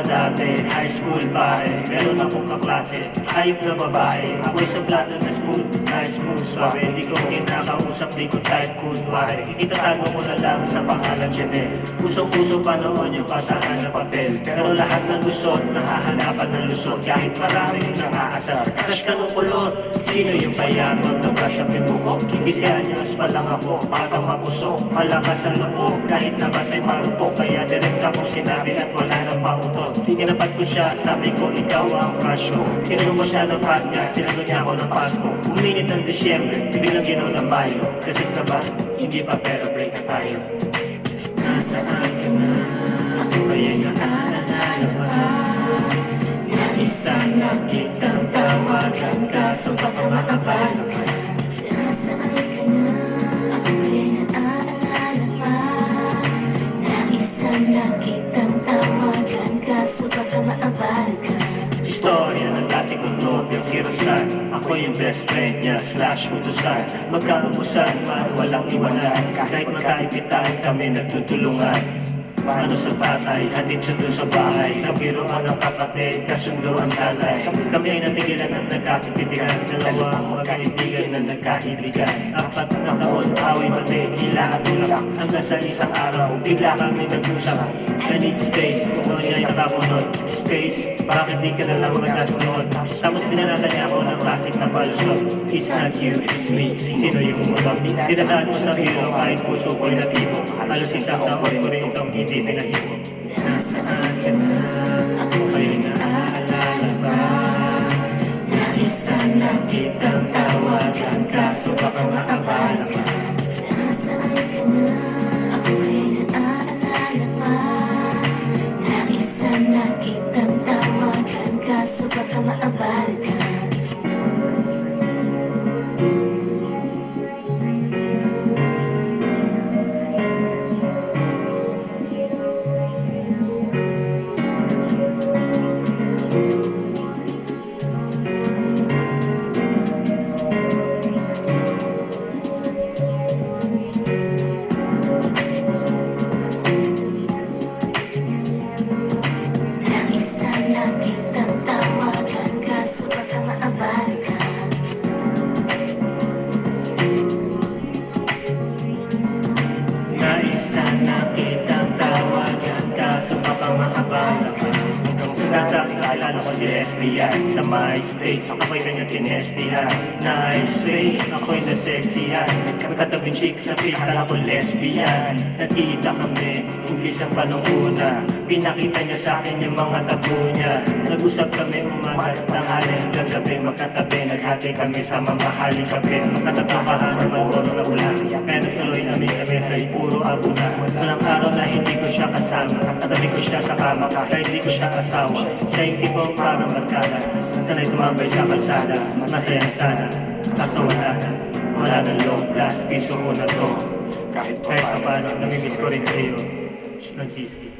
pa dati, high school pare. Meron akong kaklase, ayop na babae. Ako'y suplado na smooth, suave. Di ko kinakausap, di ko type cool pare. Itatago ko na lang sa pangalan Janelle. Usong-uso pa noon yung pasahan na papel. Pero lahat ng lusot, nahahanapan ng lusot. Kahit maraming nang-aasar, crush ka nung kulot. Sino yung payamang nag-brush up yung buhok? 15 anyos pa lang ako, batang mapusok. Malakas ang loob, kahit na base marupok. Kaya direct akong sinabi at wala nang pautot. Tinapat ko siya, sabi ko ikaw ang crush ko. Tinanong mo siya ng pass niya, sinagot niya ako ng Pasko. Uminit ng Disyembre, bilang ginaw ng Mayo. Kasi na ba? Hindi pa pero break na tayo. Nasaan ka na? Ako ba'y naaalala pa? Na isang nakitang tawagan ka, so baka makabalo ka. Nasaan ka na? Ako ba'y naaalala pa? Na isang nakitang tawagan ka, so baka maabalo ka. Istorya ng dati kong nobyong si Rosan. Ako yung best friend niya / utusan. Magkaubusan man, walang iwanan. Kahit magkaibitan kami nagtutulungan. Paano sa tatay, hatid sundo sa bahay. Kabiruan ng kapatid, kasundo ang nanay. Kami ay natigilan ng nagkakitibigan. Dalawang magkaibigan na nagkaibigan. 4 na taon, away mati, hila at tulak. Hanggang sa isang araw, bigla kami nag-usap. I need space, kung nangyayaka ko nun. Space, bakit di ka na lang nagkasunod? Tapos pinalala niya ako ng classic na balsot. It's not you, it's me. Sino yung umutot? Tinatalo sa hero kahit puso ko'y natibok. Halos isang taon ko rin itong hindi pinahibok. Nasaan ka na? Ako ba'y naaalala pa? Na isang nakitang tawagan ka, so baka makabalo ka. Nasaan ka na? Ako ba'y naaalala pa? Na isang nakitang tawagan ka, so baka maabalo ka. Isang nakitang tawagan ka, so baka maabalo ka. Na isang nakitang tawagan ka, so baka maabalo ka. Hanggang sa kilala ko si lesbian. Sa MySpace, ako ba'y kanyang tinestihan. Nice face, ako'y naseksihan. Magkatabing chick sa pic, kala ko lesbian. Nagkita kami, umpis ang panunguna. Pinakita niya sa akin yung mga tabu niya. Nag-usap kami umaga at tanghali hanggang gabi. Magkatabi, naghati kami sa mamahaling kape. Nagtatakahan naman puro na ula. Kaya natuloy namin kami sa'y puro abuna. Walang araw na hindi ko siya kasama. Katabi ko siya sa kama kahit hindi ko siya asawa. Siya yung tipong parang magkala. Sana'y tumambay sa kalsada. Masaya na sana, kaso wala na loob. Last piso ko na to. Kahit pa paano, namimiss ko rin sa'yo. Nag-cheesy.